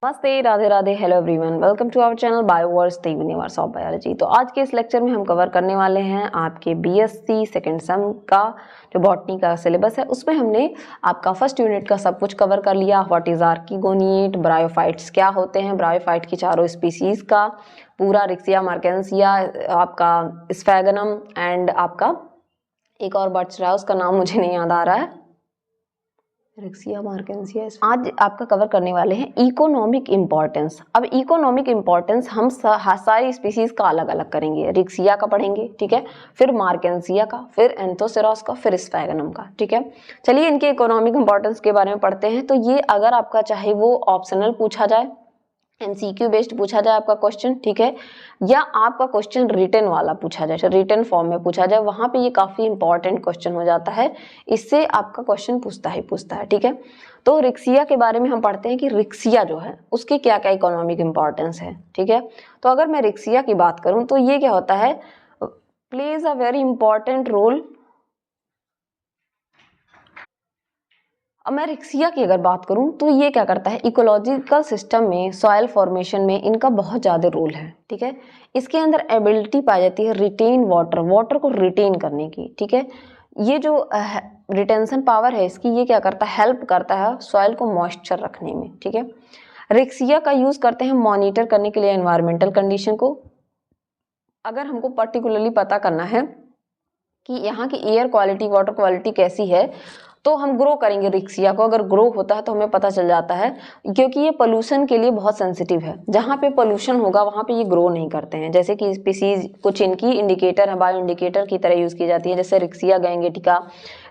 नमस्ते, Radhe Radhe, hello everyone, welcome to our channel Bioverse the universe of biology. तो आज के इस लेक्चर में हम कवर करने वाले हैं आपके बीएससी सेकेंड सेम का जो बॉटनी का सिलेबस है, उसमें हमने आपका फर्स्ट यूनिट का सब कुछ कवर कर लिया। व्हाट इज आर्किगोनिएट, ब्रायोफाइट्स क्या होते हैं, ब्रायोफाइट की चारों स्पीसीज का पूरा, रिक्सिया, मार्केंसिया, आपका स्फैगनम एंड आपका एक और बर्ड्स रहा है, उसका नाम मुझे नहीं याद आ रहा है, रिक्सिया, मार्केंसिया। आज आपका कवर करने वाले हैं इकोनॉमिक इंपॉर्टेंस। अब इकोनॉमिक इंपॉर्टेंस हम सारी स्पीसीज का अलग अलग करेंगे। रिक्सिया का पढ़ेंगे, ठीक है, फिर मार्केंसिया का, फिर एंथोसेरॉस का, फिर स्फैगनम का, ठीक है। चलिए इनके इकोनॉमिक इंपॉर्टेंस के बारे में पढ़ते हैं। तो ये अगर आपका चाहे वो ऑप्शनल पूछा जाए, एमसीक्यू बेस्ड पूछा जाए आपका क्वेश्चन, ठीक है, या आपका क्वेश्चन रिटन वाला पूछा जाए, रिटन फॉर्म में पूछा जाए, वहां पे ये काफी इंपॉर्टेंट क्वेश्चन हो जाता है। इससे आपका क्वेश्चन पूछता है, ठीक है। तो रिक्सिया के बारे में हम पढ़ते हैं कि रिक्सिया जो है उसके क्या क्या इकोनॉमिक इंपॉर्टेंस है, ठीक है। तो अगर मैं रिक्सिया की बात करूं तो ये क्या होता है, plays a very important role. अब मैं रिक्सिया की अगर बात करूं तो ये क्या करता है, इकोलॉजिकल सिस्टम में, सॉइल फॉर्मेशन में इनका बहुत ज़्यादा रोल है, ठीक है। इसके अंदर एबिलिटी पाई जाती है रिटेन वाटर को रिटेन करने की, ठीक है। ये जो रिटेंशन पावर है इसकी, ये क्या करता है, हेल्प करता है सॉइल को मॉइस्चर रखने में, ठीक है। रिक्सिया का यूज़ करते हैं मॉनिटर करने के लिए एनवायरमेंटल कंडीशन को। अगर हमको पर्टिकुलरली पता करना है कि यहाँ की एयर क्वालिटी, वाटर क्वालिटी कैसी है, तो हम ग्रो करेंगे रिक्सिया को। अगर ग्रो होता है तो हमें पता चल जाता है, क्योंकि ये पोल्यूशन के लिए बहुत सेंसिटिव है। जहाँ पे पोल्यूशन होगा वहाँ पे ये ग्रो नहीं करते हैं। जैसे कि स्पीसीज कुछ इनकी इंडिकेटर है, बायो इंडिकेटर की तरह यूज़ की जाती है, जैसे रिक्सिया गैंगेटिका,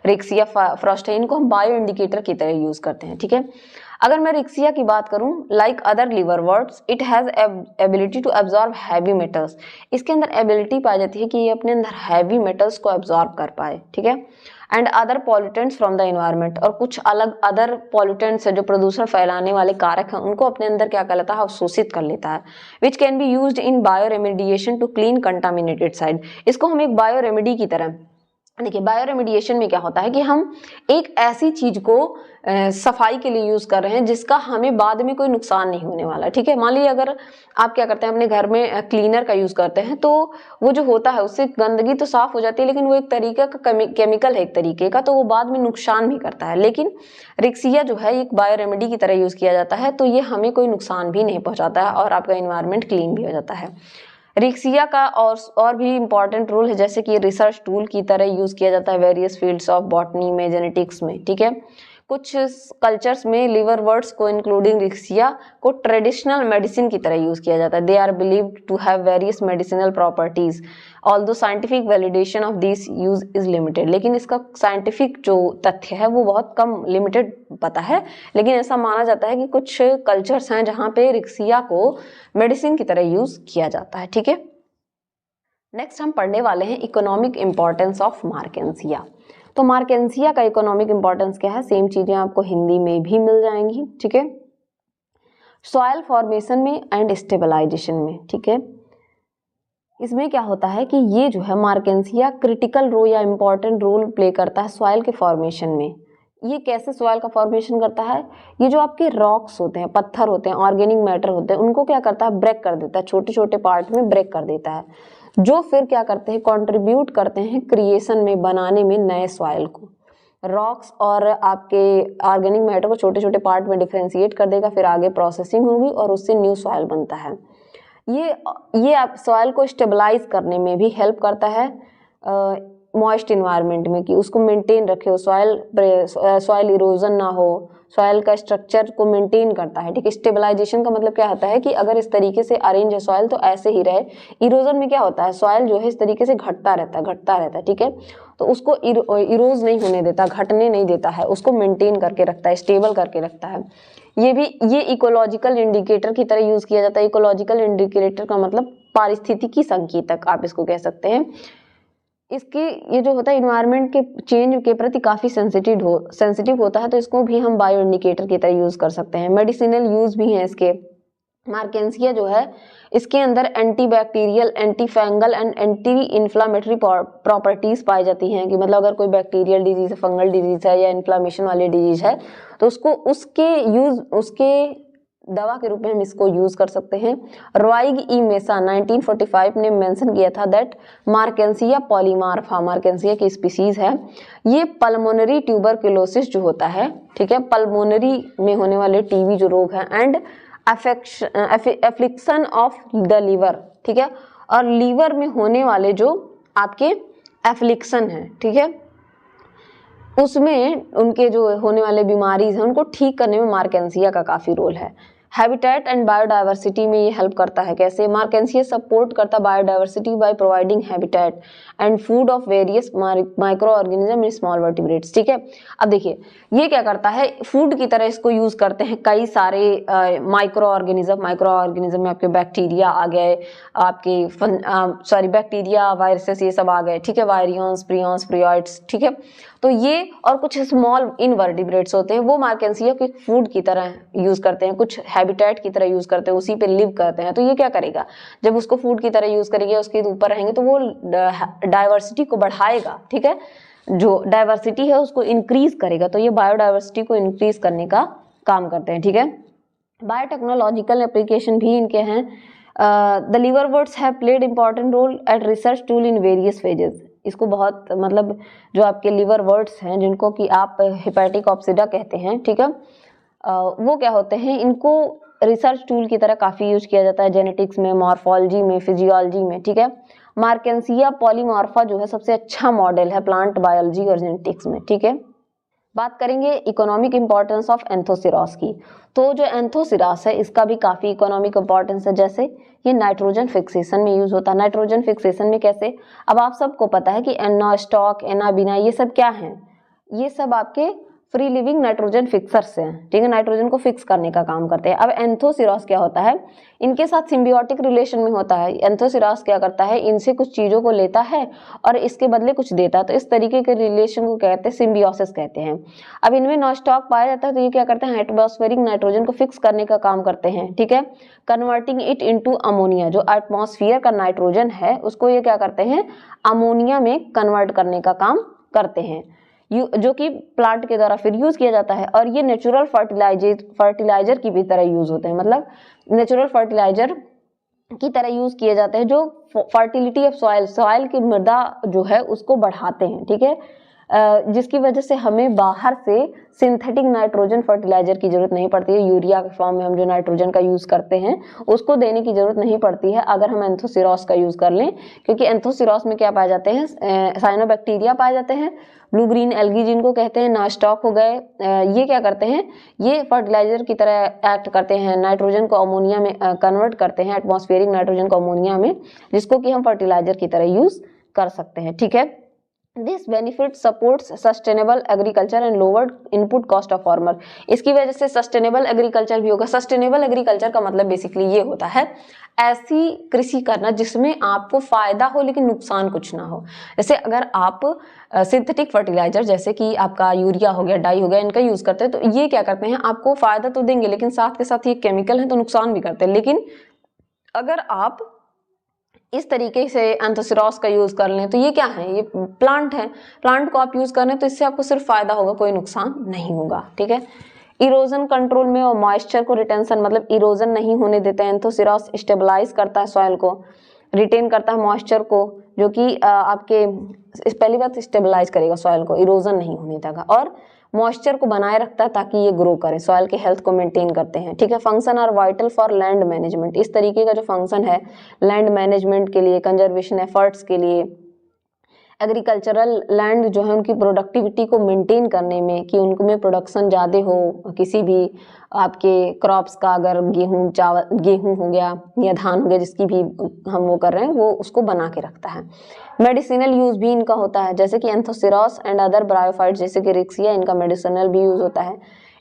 रिक्सिया फ्रॉस्टा, इनको हम बायो इंडिकेटर की तरह यूज़ करते हैं, ठीक है। अगर मैं रिक्सिया की बात करूं, like other liverworts, it has ability to absorb heavy metals. इसके अंदर एबिलिटी पाई जाती है कि ये अपने अंदर हैवी मेटल्स को एब्जॉर्ब कर पाए, ठीक है। And other pollutants from the environment, और कुछ अलग अदर पॉल्यूटेंट्स है जो प्रदूषण फैलाने वाले कारक हैं, उनको अपने अंदर क्या कर लेता है, अवशोषित कर लेता है। Which can be used in bioremediation to clean contaminated side. इसको हम एक बायो रेमेडी की तरह, देखिए बायो रेमेडिएशन में क्या होता है कि हम एक ऐसी चीज को सफाई के लिए यूज कर रहे हैं जिसका हमें बाद में कोई नुकसान नहीं होने वाला, ठीक है। मान लीजिए अगर आप क्या करते हैं, अपने घर में क्लीनर का यूज करते हैं, तो वो जो होता है उससे गंदगी तो साफ हो जाती है, लेकिन वो एक तरीके का केमिकल है एक तरीके का, तो वो बाद में नुकसान भी करता है। लेकिन रिक्सिया जो है एक बायो रेमेडी की तरह यूज किया जाता है, तो ये हमें कोई नुकसान भी नहीं पहुंचाता है और आपका एनवायरमेंट क्लीन भी हो जाता है। रिक्सिया का और भी इंपॉर्टेंट रोल है, जैसे कि रिसर्च टूल की तरह यूज किया जाता है वेरियस फील्ड्स ऑफ बॉटनी में, जेनेटिक्स में, ठीक है। कुछ कल्चर्स में लिवरवर्ट्स को इंक्लूडिंग रिक्सिया को ट्रेडिशनल मेडिसिन की तरह यूज किया जाता है। They are believed to have various medicinal properties, although scientific validation of this use is limited. लेकिन इसका साइंटिफिक जो तथ्य है वो बहुत कम, लिमिटेड पता है, लेकिन ऐसा माना जाता है कि कुछ कल्चर्स हैं जहाँ पे रिक्सिया को मेडिसिन की तरह यूज किया जाता है, ठीक है। नेक्स्ट हम पढ़ने वाले हैं इकोनॉमिक इंपॉर्टेंस ऑफ मार्केंसिया। तो मार्केंसिया का इकोनॉमिक इंपॉर्टेंस क्या है, सेम चीजें आपको हिंदी में भी मिल जाएंगी, ठीक है। सॉइल फॉर्मेशन में एंड स्टेबलाइजेशन में, ठीक है। इसमें क्या होता है कि ये जो है मार्केंसिया क्रिटिकल रोल या इंपॉर्टेंट रोल प्ले करता है सॉइल के फॉर्मेशन में। ये कैसे सॉइल का फॉर्मेशन करता है, ये जो आपके रॉक्स होते हैं, पत्थर होते हैं, ऑर्गेनिक मैटर होते हैं, उनको क्या करता है, ब्रेक कर देता है, छोटे छोटे पार्ट में ब्रेक कर देता है, जो फिर क्या करते हैं, कंट्रीब्यूट करते हैं क्रिएशन में, बनाने में नए सॉइल को। रॉक्स और आपके ऑर्गेनिक मैटर को छोटे छोटे पार्ट में डिफ्रेंशिएट कर देगा, फिर आगे प्रोसेसिंग होगी और उससे न्यू सॉइल बनता है। ये आप सॉइल को स्टेबलाइज करने में भी हेल्प करता है मॉइस्ट इन्वायरमेंट में, कि उसको मेंटेन रखे, सॉइल इरोजन ना हो, सॉइल का स्ट्रक्चर को मेंटेन करता है, ठीक है। स्टेबलाइजेशन का मतलब क्या होता है कि अगर इस तरीके से अरेंज है सॉइल तो ऐसे ही रहे। इरोजन में क्या होता है, सॉइल जो है इस तरीके से घटता रहता है, ठीक है। तो उसको इरोज नहीं होने देता, घटने नहीं देता है, उसको मेंटेन करके रखता है, स्टेबल करके रखता है। ये इकोलॉजिकल इंडिकेटर की तरह यूज किया जाता है। इकोलॉजिकल इंडिकेटर का मतलब पारिस्थितिकी संकेतक आप इसको कह सकते हैं। इसकी ये जो होता है इन्वायरमेंट के चेंज के प्रति काफी सेंसिटिव होता है, तो इसको भी हम बायो इंडिकेटर की तरह यूज कर सकते हैं। मेडिसिनल यूज भी है इसके। मार्केंसिया जो है इसके अंदर antibacterial, anti fungal and anti inflammatory properties पाई जाती हैं, कि मतलब अगर कोई बैक्टीरियल डिजीज है, फंगल डिजीज है या इन्फ्लामेशन वाली डिजीज है, तो उसके दवा के रूप में हम इसको यूज कर सकते हैं। रॉइग ई मेसा 1945 ने मेंशन किया था दैट मार्केंसिया पॉलीमार्फा, मार्केंसिया की स्पीसीज है, ये पल्मोनरी ट्यूबरकुलोसिस जो होता है, ठीक है, पल्मोनरी में होने वाले टीबी जो रोग है, and affliction of the liver, ठीक है, और लीवर में होने वाले जो आपके एफ्लिक्शन है, ठीक है, उसमें उनके जो होने वाले बीमारीज हैं उनको ठीक करने में मार्केंसिया का काफ़ी रोल है। हैबिटेट एंड बायोडाइवर्सिटी में ये हेल्प करता है। कैसे? मार्केंसिया सपोर्ट करता है biodiversity by providing habitat and food of various micro organism in small vertebrates, ठीक है। अब देखिए ये क्या करता है, फूड की तरह इसको यूज करते हैं कई सारे माइक्रो ऑर्गेनिज्म में आपके बैक्टीरिया आ गए, आपके बैक्टीरिया, वायरसेस, ये सब आ गए, ठीक है, वायरियंस, प्रियंस, प्रियोइड्स, ठीक है। तो ये और कुछ स्मॉल इनवर्टिब्रेट्स होते हैं, वो मार्केंसिया को फूड की तरह यूज करते हैं, कुछ हैबिटेट की तरह यूज करते हैं, उसी पे लिव करते हैं। तो ये क्या करेगा, जब उसको फूड की तरह यूज करेंगे, उसके ऊपर रहेंगे, तो वो डाइवर्सिटी को बढ़ाएगा, ठीक है, जो डाइवर्सिटी है उसको इंक्रीज करेगा। तो ये बायोडाइवर्सिटी को इंक्रीज करने का काम करते हैं, ठीक है। बायोटेक्नोलॉजिकल एप्लीकेशन भी इनके हैं। The liverworts have played important role at research tool in various phases. इसको बहुत मतलब जो आपके लिवरवर्ट्स हैं, जिनको कि आप हेपेटिक ऑप्सिडा कहते हैं, ठीक है, वो क्या होते हैं, इनको रिसर्च टूल की तरह काफ़ी यूज किया जाता है जेनेटिक्स में, मॉर्फोलॉजी में, फिजियोलॉजी में, ठीक है। मार्केंसिया पॉलीमॉर्फा जो है सबसे अच्छा मॉडल है प्लांट बायोलॉजी और जेनेटिक्स में, ठीक है। बात करेंगे इकोनॉमिक इंपॉर्टेंस ऑफ एंथोसिरास की। तो जो एंथोसिरास है इसका भी काफ़ी इकोनॉमिक इंपॉर्टेंस है। जैसे ये नाइट्रोजन फिक्सेशन में यूज होता है। नाइट्रोजन फिक्सेशन में कैसे, अब आप सबको पता है कि एनास्टॉक, एनाबिना, ये सब क्या हैं, ये सब आपके फ्री लिविंग नाइट्रोजन फिक्सर्स हैं, ठीक है, नाइट्रोजन को फिक्स करने का काम करते हैं। अब एंथोसिरास क्या होता है, इनके साथ सिम्बियोटिक रिलेशन में होता है। एंथोसिरास क्या करता है, इनसे कुछ चीज़ों को लेता है और इसके बदले कुछ देता है, तो इस तरीके के रिलेशन को कहते हैं सिम्बियोसिस कहते हैं। अब इनमें नॉस्टॉक पाया जाता है, तो ये क्या करते हैं, एटमॉस्फेरिक नाइट्रोजन को फिक्स करने का काम करते हैं, ठीक है, कन्वर्टिंग इट इनटू अमोनिया। जो एटमॉस्फेयर का नाइट्रोजन है उसको ये क्या करते हैं, अमोनिया में कन्वर्ट करने का काम करते हैं, जो कि प्लांट के द्वारा फिर यूज किया जाता है। और ये नेचुरल फर्टिलाइजर की भी तरह यूज होते हैं, मतलब नेचुरल फर्टिलाइजर की तरह यूज किए जाते हैं, जो फर्टिलिटी ऑफ सॉइल की मृदा जो है उसको बढ़ाते हैं, ठीक है, जिसकी वजह से हमें बाहर से सिंथेटिक नाइट्रोजन फर्टिलाइजर की जरूरत नहीं पड़ती है। यूरिया के फॉर्म में हम जो नाइट्रोजन का यूज करते हैं उसको देने की जरूरत नहीं पड़ती है अगर हम एंथोसिरास का यूज कर लें, क्योंकि एंथोसिरास में क्या पाए जाते हैं, साइनोबैक्टीरिया पाए जाते हैं, ब्लू ग्रीन एल्गी जिनको कहते हैं, नास्टॉक हो गए, ये क्या करते हैं, ये फर्टिलाइजर की तरह एक्ट करते हैं, नाइट्रोजन को अमोनिया में कन्वर्ट करते हैं, एटमॉस्फेरिक नाइट्रोजन को अमोनिया में, जिसको कि हम फर्टिलाइजर की तरह यूज कर सकते हैं, ठीक है। This benefit supports sustainable agriculture and lowered input cost of farmer. इसकी वजह से सस्टेनेबल एग्रीकल्चर भी होगा। सस्टेनेबल एग्रीकल्चर का मतलब बेसिकली ये होता है ऐसी कृषि करना जिसमें आपको फायदा हो लेकिन नुकसान कुछ ना हो। जैसे अगर आप सिंथेटिक फर्टिलाइजर जैसे कि आपका यूरिया हो गया, डाई हो गया, इनका यूज करते हैं, तो ये क्या करते हैं, आपको फायदा तो देंगे लेकिन साथ के साथ ये केमिकल है तो नुकसान भी करते हैं। लेकिन अगर आप इस तरीके से एंथोसिरास का यूज कर लें तो ये क्या है, ये प्लांट है, प्लांट को आप यूज कर लें तो इससे आपको सिर्फ फायदा होगा, कोई नुकसान नहीं होगा, ठीक है। इरोजन कंट्रोल में और मॉइस्चर को रिटेंशन, मतलब इरोजन नहीं होने देते हैं। एंथोसिरास स्टेबलाइज करता है सॉइल को, रिटेन करता है मॉइस्चर को, जो कि आपके पहली बात स्टेबलाइज करेगा सॉइल को, इरोजन नहीं होने देगा, और मॉइस्चर को बनाए रखता है ताकि ये ग्रो करे, सॉइल के हेल्थ को मेंटेन करते हैं, ठीक है। Function are vital for land management. इस तरीके का जो फंक्शन है लैंड मैनेजमेंट के लिए, कंजर्वेशन एफर्ट्स के लिए, एग्रीकल्चरल लैंड जो है उनकी प्रोडक्टिविटी को मेंटेन करने में, कि उनमें प्रोडक्शन ज़्यादा हो, किसी भी आपके क्रॉप्स का, अगर गेहूँ, चावल, गेहूँ हो गया या धान हो गया, जिसकी भी हम वो कर रहे हैं, वो उसको बना के रखता है। मेडिसिनल यूज भी इनका होता है, जैसे कि एंथोसिरास एंड अदर ब्रायोफाइट्स जैसे कि रिक्सिया, इनका मेडिसिनल भी यूज होता है।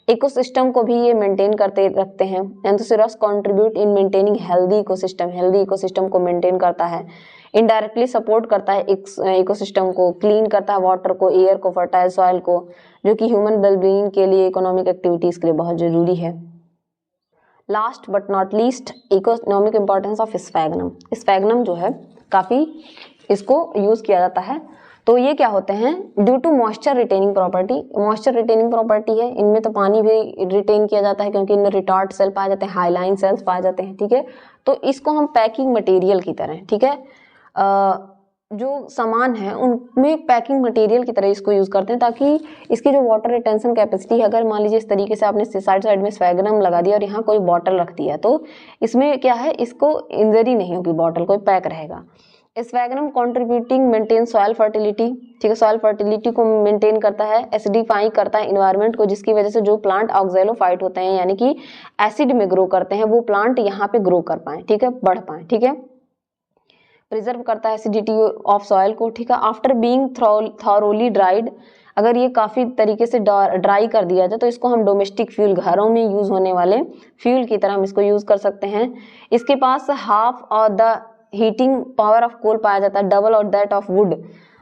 इकोसिस्टम को भी ये मेंटेन करते रखते हैं। Anthoceros contribute in maintaining healthy ecosystem को मेंटेन करता है। इनडायरेक्टली सपोर्ट करता है इकोसिस्टम को, क्लीन करता है वाटर को, एयर को, फर्टाइल सॉइल को, जो कि ह्यूमन वेलबीइंग के लिए, इकोनॉमिक एक्टिविटीज के लिए बहुत जरूरी है। Last but not least, economic importance of sphagnum. Sphagnum जो है काफ़ी इसको यूज़ किया जाता है तो ये क्या होते हैं, due to moisture retaining property, moisture retaining property है, इनमें तो पानी भी रिटेन किया जाता है क्योंकि इनमें रिटार्ड सेल पाए जाते हैं, हाइलाइन सेल्स पाए जाते हैं, ठीक है। तो इसको हम पैकिंग मटेरियल की तरह, ठीक है, जो सामान है उनमें पैकिंग मटेरियल की तरह इसको यूज करते हैं, ताकि इसकी जो वाटर रिटेंशन कैपेसिटी है, अगर मान लीजिए इस तरीके से आपने साइड साइड में स्फेगनम लगा दिया और यहाँ कोई बॉटल रख दिया, तो इसमें क्या है, इसको इंजरी नहीं होगी, बॉटल कोई पैक रहेगा। Sphagnum contributing maintain soil fertility, ठीक है, सॉइल फर्टिलिटी को मेंटेन करता है, एसिडिफाई करता है इन्वायरमेंट को, जिसकी वजह से जो प्लांट ऑक्सैलोफाइट होते हैं यानी कि एसिड में ग्रो करते हैं, वो प्लांट यहाँ पे ग्रो कर पाए, ठीक है, बढ़ पाए, ठीक है। प्रिजर्व करता है एसिडिटी ऑफ सॉइल को, ठीक है। आफ्टर बीइंग थॉरोली ड्राइड, अगर ये काफ़ी तरीके से ड्राई कर दिया जाए तो इसको हम डोमेस्टिक फ्यूल, घरों में यूज़ होने वाले फ्यूल की तरह हम इसको यूज़ कर सकते हैं। इसके पास हाफ और the heating power of coal पाया जाता है, डबल और दैट ऑफ वुड,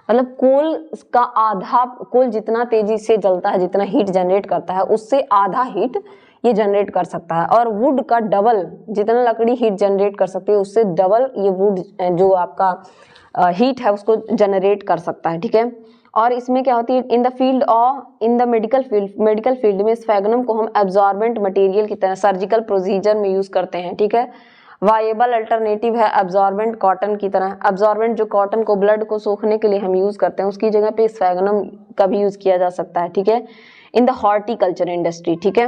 मतलब कोल का आधा, कोल जितना तेजी से जलता है, जितना हीट जनरेट करता है, उससे आधा हीट ये जनरेट कर सकता है, और वुड का डबल, जितना लकड़ी हीट जनरेट कर सकती है उससे डबल ये वुड जो आपका हीट है उसको जनरेट कर सकता है, ठीक है। और इसमें क्या होती है, इन द फील्ड और इन द मेडिकल फील्ड में स्फेगनम को हम एब्जॉर्बेंट मटेरियल की तरह सर्जिकल प्रोसीजर में यूज करते हैं, ठीक है। वायबल अल्टरनेटिव है एब्जॉर्बेंट कॉटन की तरह, एब्जॉर्बेंट जो कॉटन को, ब्लड को सोखने के लिए हम यूज करते हैं, उसकी जगह पे स्फेगनम का भी यूज किया जा सकता है, ठीक है। इन द हॉर्टिकल्चर इंडस्ट्री, ठीक है,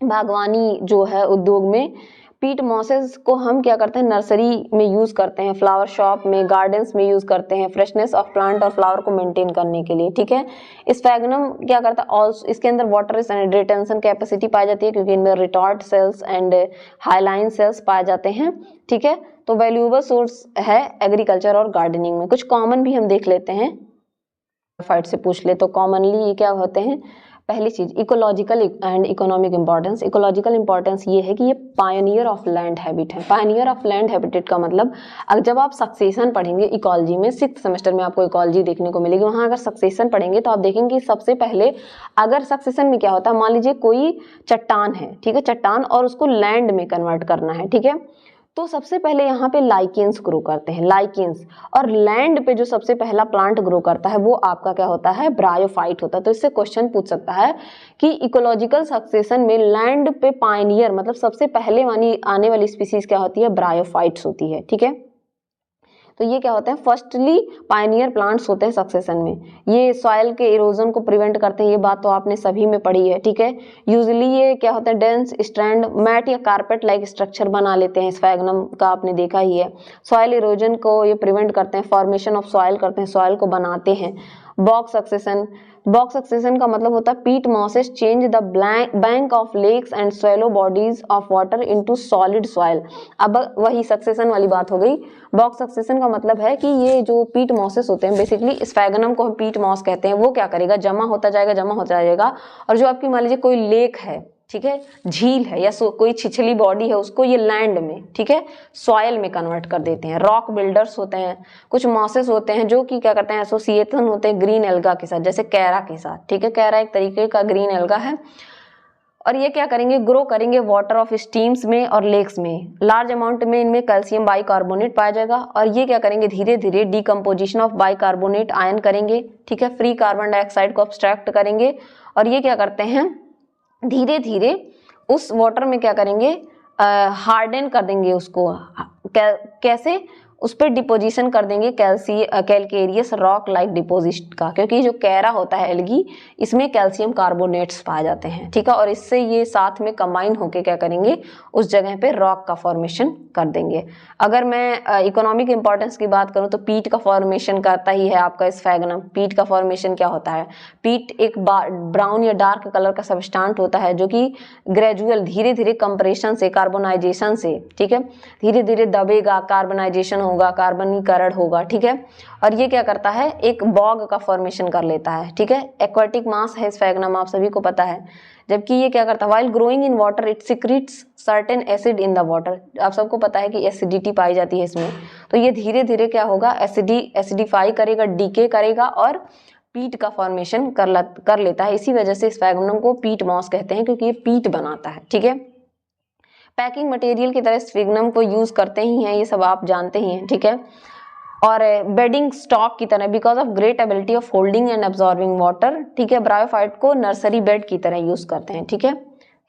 बागवानी जो है उद्योग में पीट मॉसेस को हम क्या करते हैं, नर्सरी में यूज करते हैं, फ्लावर शॉप में, गार्डन्स में यूज करते हैं, फ्रेशनेस ऑफ प्लांट और फ्लावर को मेंटेन करने के लिए, ठीक है। स्फेगनम क्या करता है, ऑल्सो इसके अंदर वाटर रिटेंशन कैपेसिटी पाई जाती है क्योंकि इनमें retard cells and hyaline cells पाए जाते हैं, ठीक है। तो वैल्यूएबल सोर्स है एग्रीकल्चर और गार्डनिंग में। कुछ कॉमन भी हम देख लेते हैं, फाइट से पूछ ले तो कॉमनली ये क्या होते हैं। पहली चीज ecological and economic importance. Ecological importance ये है कि ये पायनियर ऑफ लैंड हैबिट है। पायनियर ऑफ लैंड हैबिटेट का मतलब, अगर जब आप सक्सेशन पढ़ेंगे इकोलॉजी में, 6th सेमेस्टर में आपको इकोलॉजी देखने को मिलेगी, वहां अगर सक्सेशन पढ़ेंगे तो आप देखेंगे कि सबसे पहले अगर सक्सेशन में क्या होता है, मान लीजिए कोई चट्टान है, ठीक है, चट्टान, और उसको लैंड में कन्वर्ट करना है, ठीक है, तो सबसे पहले यहाँ पे लाइकेंस ग्रो करते हैं, लाइकेंस, और लैंड पे जो सबसे पहला प्लांट ग्रो करता है वो आपका क्या होता है, ब्रायोफाइट होता है। तो इससे क्वेश्चन पूछ सकता है कि इकोलॉजिकल सक्सेशन में लैंड पे पायनियर मतलब सबसे पहले आने वाली स्पीसीज क्या होती है, ब्रायोफाइट्स होती है, ठीक है। तो ये क्या होते हैं, फर्स्टली पायनियर प्लांट्स होते हैं सक्सेशन में। ये सॉइल के इरोजन को प्रिवेंट करते हैं, ये बात तो आपने सभी में पढ़ी है, ठीक है। यूजुअली ये क्या होता है, डेंस स्ट्रैंड, मैट या कारपेट लाइक स्ट्रक्चर बना लेते हैं, स्फेगनम का आपने देखा ही है। सॉइल इरोजन को ये प्रिवेंट करते हैं, फॉर्मेशन ऑफ सॉइल करते हैं, सॉइल को बनाते हैं। बॉक्स सक्सेशन, बॉक्स सक्सेशन का मतलब होता है peat mosses change the bank of lakes and swallow bodies of water into solid soil. अब वही सक्सेशन वाली बात हो गई। बॉक्स सक्सेशन का मतलब है कि ये जो पीट मॉसेस होते हैं, बेसिकली स्फेगनम को हम पीट मॉस कहते हैं, वो क्या करेगा, जमा होता जाएगा, और जो आपकी मान लीजिए कोई लेक है, ठीक है, झील है या कोई छिछली बॉडी है, उसको ये लैंड में, ठीक है, सॉयल में कन्वर्ट कर देते हैं। रॉक बिल्डर्स होते हैं, कुछ मॉसेस होते हैं जो कि क्या करते हैं, एसोसिएशन होते हैं ग्रीन एल्गा के साथ, जैसे कैरा के साथ, ठीक है, कैरा एक तरीके का ग्रीन एल्गा है, और ये क्या करेंगे, ग्रो करेंगे वाटर ऑफ स्ट्रीम्स में और लेक्स में। लार्ज अमाउंट में इनमें कैल्शियम बाइकार्बोनेट पाया जाएगा, और ये क्या करेंगे, धीरे धीरे डिकम्पोजिशन ऑफ बाइकार्बोनेट आयन करेंगे, ठीक है, फ्री कार्बन डाइऑक्साइड को अब्स्ट्रैक्ट करेंगे, और ये क्या करते हैं, धीरे धीरे उस वाटर में क्या करेंगे, हार्डन कर देंगे उसको, कैसे, उस पर डिपोजिशन कर देंगे कैलकेरियस रॉक लाइक डिपोजिट का, क्योंकि जो कैरा होता है एल्गी, इसमें कैल्शियम कार्बोनेट्स पाए जाते हैं, ठीक है, और इससे ये साथ में कंबाइन होके क्या करेंगे, उस जगह पे रॉक का फॉर्मेशन कर देंगे। अगर मैं इकोनॉमिक इंपॉर्टेंस की बात करूं तो पीट का फॉर्मेशन करता ही है आपका स्फेगनम। पीट का फॉर्मेशन क्या होता है, पीट एक ब्राउन या डार्क कलर का सबस्टांट होता है जो कि ग्रेजुअल धीरे धीरे कंप्रेशन से, कार्बोनाइजेशन से, ठीक है, धीरे धीरे दबेगा, कार्बनाइजेशन होगा, कार्बनीकरण होगा, ठीक है, और ये क्या करता है, एक बॉग का फॉर्मेशन कर लेता है, ठीक है। एक्वाटिक मास है स्फेगनम, आप सभी को पता है। जबकि ये क्या करता है, while growing in water it secretes certain acid in the water. आप सबको पता है कि एसिडिटी पाई जाती है इसमें, तो ये धीरे धीरे क्या होगा, एसिडिफाई करेगा, डीके करेगा और पीट का फॉर्मेशन कर लेता है। इसी वजह से स्फेगनम को पीट मॉस कहते हैं, क्योंकि ये पीट बनाता है, ठीक है। पैकिंग मटेरियल की तरह स्फेगनम को यूज करते ही हैं, ये सब आप जानते ही हैं, ठीक है। और बेडिंग स्टॉक की तरह, because of great ability of holding and absorbing water, ठीक है। ब्रायोफाइट को नर्सरी बेड की तरह यूज करते हैं, ठीक है।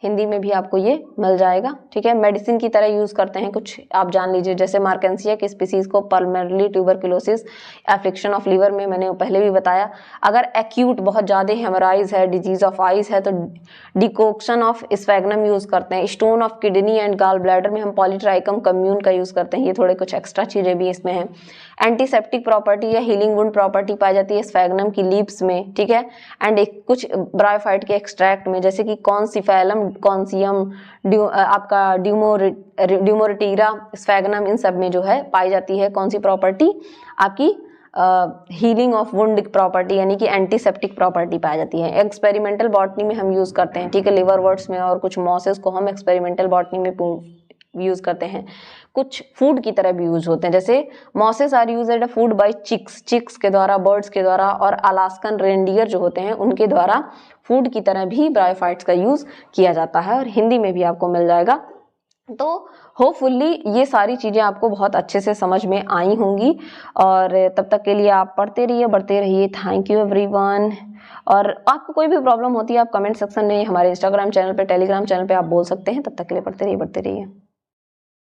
हिंदी में भी आपको ये मिल जाएगा, ठीक है। मेडिसिन की तरह यूज करते हैं कुछ, आप जान लीजिए, जैसे मार्केंसिया की स्पीसीज को pulmonary tuberculosis, affliction of liver में मैंने पहले भी बताया। अगर एक्यूट बहुत ज़्यादा हेमोराइज है, डिजीज ऑफ आइज है, तो डिकोक्शन ऑफ स्फैग्नम यूज करते हैं। Stone of kidney and gall bladder में हम पॉलीट्राइकम कम्यून का यूज करते हैं। ये थोड़े कुछ एक्स्ट्रा चीजें भी इसमें हैं। एंटीसेप्टिक प्रॉपर्टी या हीलिंग वुंड प्रॉपर्टी पाई जाती है स्फैग्नम की लीव्स में, ठीक है। एंड एक कुछ ब्रायोफाइट के एक्सट्रैक्ट में, जैसे कि कॉन्सिफेलम, कॉन्सियम, आपका ड्यूमोरिटीरा, स्फैग्नम, इन सब में जो है पाई जाती है कौन सी प्रॉपर्टी, आपकी हीलिंग ऑफ वुंड प्रॉपर्टी, यानी कि एंटीसेप्टिक प्रॉपर्टी पाई जाती है। एक्सपेरिमेंटल बॉटनी में हम यूज करते हैं, ठीक है। लिवरवर्ट्स में और कुछ मॉसेस को हम एक्सपेरिमेंटल बॉटनी में यूज करते हैं। कुछ फूड की तरह भी यूज होते हैं, जैसे mosses are used food by chicks के द्वारा, बर्ड्स के द्वारा, और अलास्कन रेंडियर जो होते हैं उनके द्वारा फूड की तरह भी ब्रायोफाइट्स का यूज किया जाता है, और हिंदी में भी आपको मिल जाएगा। तो होपफुल्ली ये सारी चीज़ें आपको बहुत अच्छे से समझ में आई होंगी, और तब तक के लिए आप पढ़ते रहिए, बढ़ते रहिए। Thank you everyone. और आपको कोई भी प्रॉब्लम होती है आप कमेंट सेक्शन में, हमारे इंस्टाग्राम चैनल पे, टेलीग्राम चैनल पे आप बोल सकते हैं। तब तक के लिए पढ़ते रहिए, बढ़ते रहिए।